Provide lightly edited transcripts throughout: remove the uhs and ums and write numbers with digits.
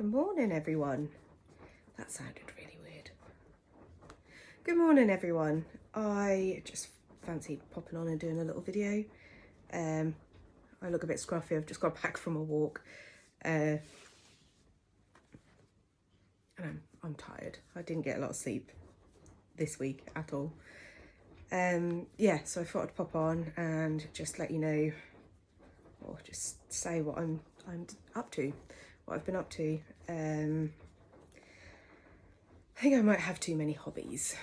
Good morning, everyone. That sounded really weird. Good morning, everyone. I just fancied popping on and doing a little video. I look a bit scruffy. I've just got back from a walk. And I'm tired. I didn't get a lot of sleep this week at all. Yeah, so I thought I'd pop on and just let you know, or just say what I'm up to, what I've been up to. I think I might have too many hobbies.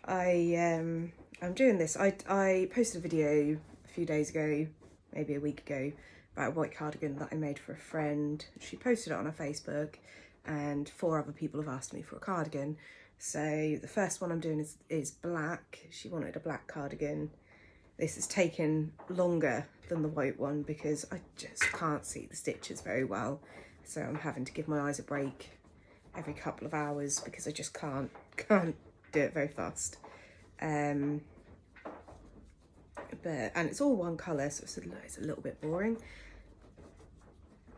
I'm doing this. I posted a video a few days ago, maybe a week ago, about a white cardigan that I made for a friend. She posted it on her Facebook, and 4 other people have asked me for a cardigan. So the first one I'm doing is black. She wanted a black cardigan. This has taken longer than the white one because I just can't see the stitches very well. So I'm having to give my eyes a break every couple of hours because I just can't do it very fast. And it's all one colour, so it's a little bit boring.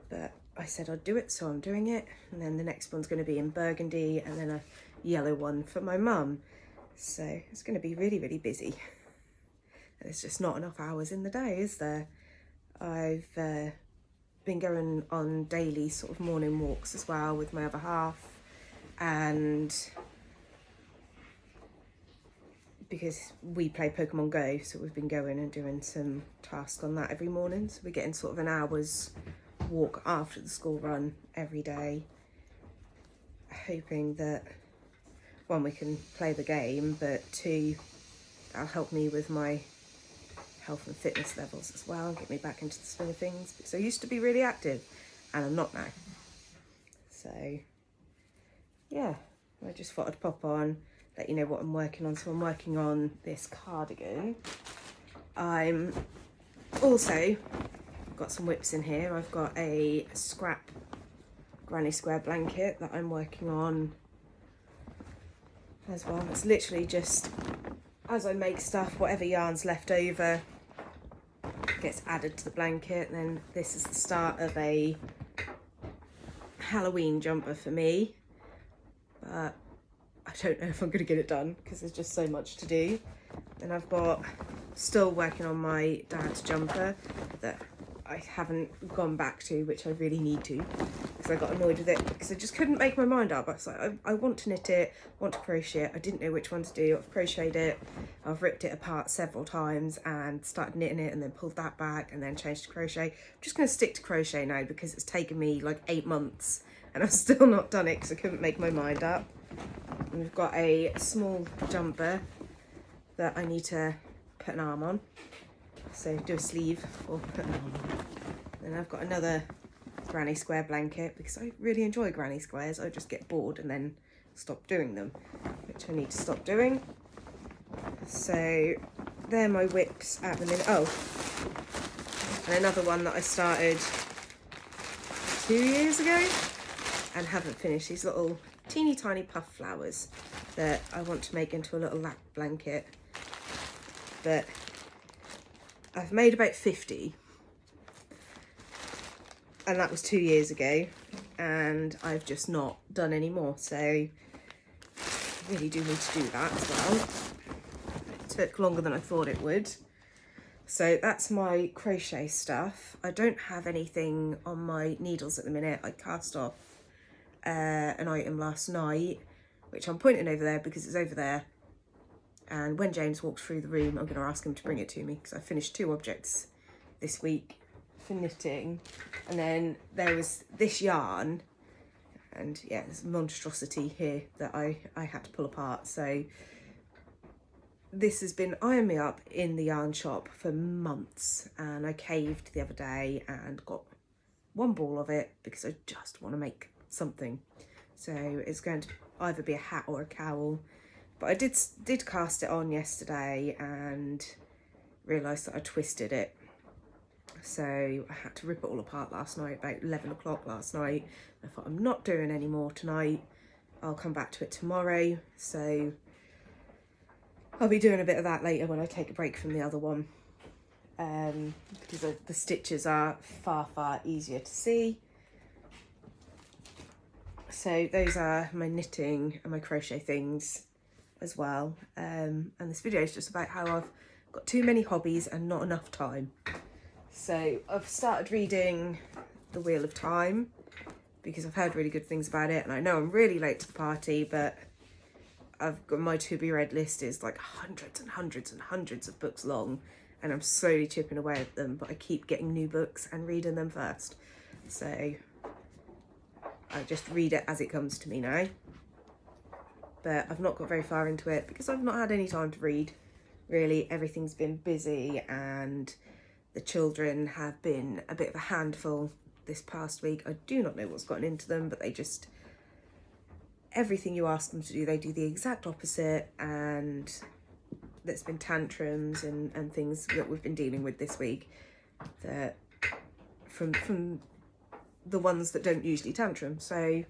But I said I'd do it, so I'm doing it. And then the next one's going to be in burgundy, and then a yellow one for my mum. So it's going to be really, really busy. There's just not enough hours in the day, is there? I've been going on daily sort of morning walks as well with my other half, and because we play Pokemon Go, so we've been going and doing some tasks on that every morning. So we're getting sort of an hour's walk after the school run every day, hoping that, 1, we can play the game, but 2, that'll help me with my health and fitness levels as well, and get me back into the swing of things, because I used to be really active and I'm not now. So yeah, I just thought I'd pop on, let you know what I'm working on. So I'm working on this cardigan. I'm also got some whips in here. I've got a scrap granny square blanket that I'm working on as well. It's literally just, as I make stuff, whatever yarn's left over gets added to the blanket. And then this is the start of a Halloween jumper for me, but I don't know if I'm going to get it done because there's just so much to do. Then I've got, still working on my dad's jumper that I haven't gone back to, which I really need to, because I got annoyed with it because I just couldn't make my mind up. I was like, I want to knit it, want to crochet it. I didn't know which one to do. I've crocheted it, I've ripped it apart several times and started knitting it, and then pulled that back and then changed to crochet. I'm just going to stick to crochet now because it's taken me like 8 months and I've still not done it because I couldn't make my mind up. And we've got a small jumper that I need to put an arm on. So do a sleeve or put an arm on. Then I've got another granny square blanket because I really enjoy granny squares. I just get bored and then stop doing them, which I need to stop doing. So they're my whips at the minute. Oh, and another one that I started 2 years ago and haven't finished. These little teeny tiny puff flowers that I want to make into a little lap blanket. But I've made about 50, and that was 2 years ago, and I've just not done any more. So I really do need to do that as well. It took longer than I thought it would. So that's my crochet stuff. I don't have anything on my needles at the minute. I cast off an item last night, which I'm pointing over there because it's over there. And when James walks through the room, I'm going to ask him to bring it to me because I finished 2 objects this week for knitting. And then there was this yarn, and yeah, there's a monstrosity here that I had to pull apart. So this has been eyeing me up in the yarn shop for months, and I caved the other day and got 1 ball of it because I just want to make something. So it's going to either be a hat or a cowl. But I did cast it on yesterday and realised that I twisted it. So I had to rip it all apart last night, about 11 o'clock last night. I thought, I'm not doing any more tonight. I'll come back to it tomorrow. So I'll be doing a bit of that later when I take a break from the other one. because the stitches are far easier to see. So those are my knitting and my crochet things as well. And this video is just about how I've got too many hobbies and not enough time. So I've started reading The Wheel of Time because I've heard really good things about it, and I know I'm really late to the party, but I've got my to be read list is like hundreds and hundreds and hundreds of books long, and I'm slowly chipping away at them, but I keep getting new books and reading them first. So I just read it as it comes to me now. But I've not got very far into it because I've not had any time to read. Really, everything's been busy and the children have been a bit of a handful this past week. I do not know what's gotten into them, but they just, everything you ask them to do, they do the exact opposite, and there's been tantrums and things that we've been dealing with this week that from the ones that don't usually tantrum. So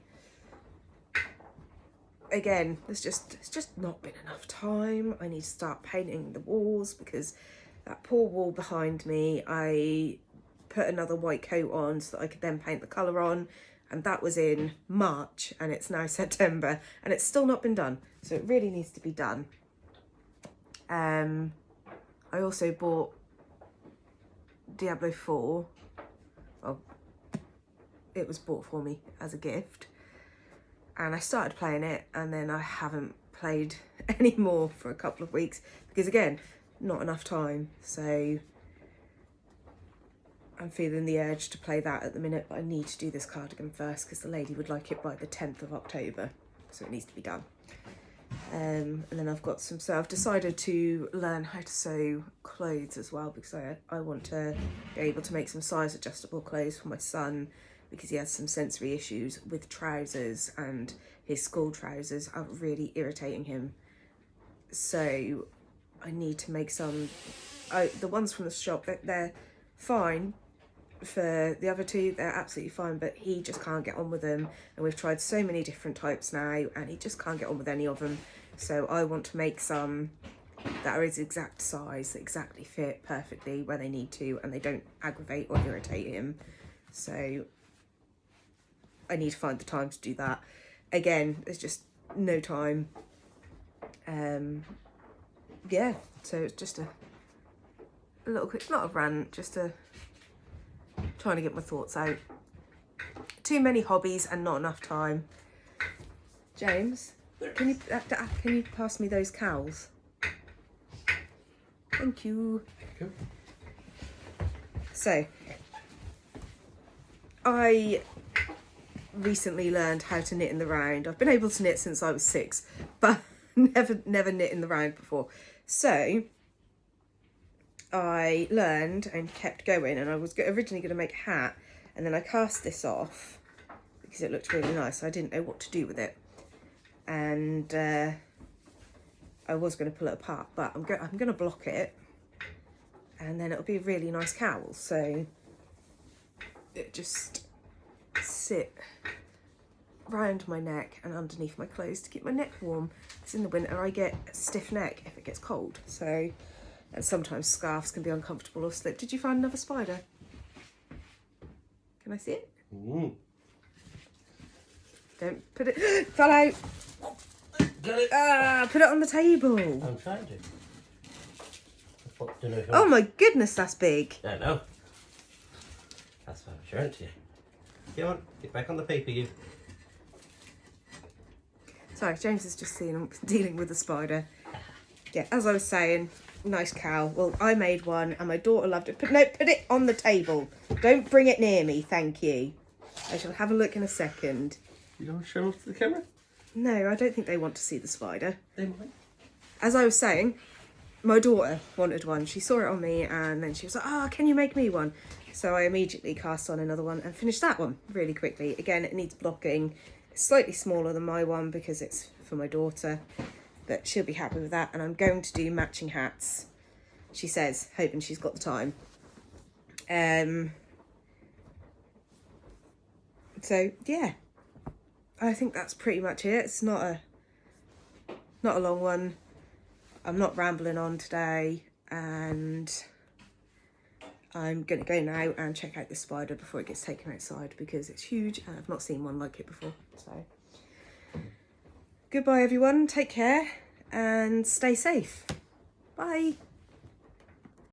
again, it's just not been enough time. I need to start painting the walls because that poor wall behind me, I put another white coat on so that I could then paint the colour on, and that was in March and it's now September and it's still not been done. So it really needs to be done. I also bought Diablo 4. Well, it was bought for me as a gift. And I started playing it and then I haven't played anymore for a couple of weeks because, again, not enough time. So I'm feeling the urge to play that at the minute, but I need to do this cardigan first because the lady would like it by the 10th of October. So it needs to be done. And then I've got some, so I've decided to learn how to sew clothes as well because I want to be able to make some size adjustable clothes for my son, because he has some sensory issues with trousers and his school trousers are really irritating him. So I need to make some, the ones from the shop, they're fine. For the other two, they're absolutely fine, but he just can't get on with them. And we've tried so many different types now and he just can't get on with any of them. So I want to make some that are his exact size, that exactly fit perfectly where they need to and they don't aggravate or irritate him. So I need to find the time to do that. Again, there's just no time. Yeah, so it's just a little quick, not a rant, just trying to get my thoughts out. Too many hobbies and not enough time. James, can you pass me those cowls? Thank you. Thank you. So, I recently learned how to knit in the round. I've been able to knit since I was 6, but never knit in the round before. So I learned and kept going, and I was originally going to make a hat, and then I cast this off because it looked really nice. I didn't know what to do with it, and I was going to pull it apart, but I'm going to block it, and then it'll be a really nice cowl. So it just sit round my neck and underneath my clothes to keep my neck warm. Because in the winter I get a stiff neck if it gets cold. So, and sometimes scarves can be uncomfortable or slip. Did you find another spider? Can I see it? Mm. Don't put it. Fell out. Get it. Put it on the table. I'm trying to. Don't know if Oh my goodness, that's big. I know. That's what I'm showing to you. Come on, get back on the paper, you. Sorry, James is just dealing with a spider. Yeah, as I was saying, nice cowl. Well, I made one and my daughter loved it. Put it on the table. Don't bring it near me, thank you. I shall have a look in a second. You want to show off to the camera? No, I don't think they want to see the spider. They might. As I was saying, my daughter wanted one. She saw it on me and then she was like, oh, can you make me one? So I immediately cast on another one and finished that one really quickly. Again, it needs blocking. It's slightly smaller than my one because it's for my daughter, but she'll be happy with that. And I'm going to do matching hats, she says, hoping she's got the time. So yeah, I think that's pretty much it. It's not a long one. I'm not rambling on today, and I'm going to go now and check out this spider before it gets taken outside because it's huge and I've not seen one like it before. So goodbye everyone, take care and stay safe. Bye.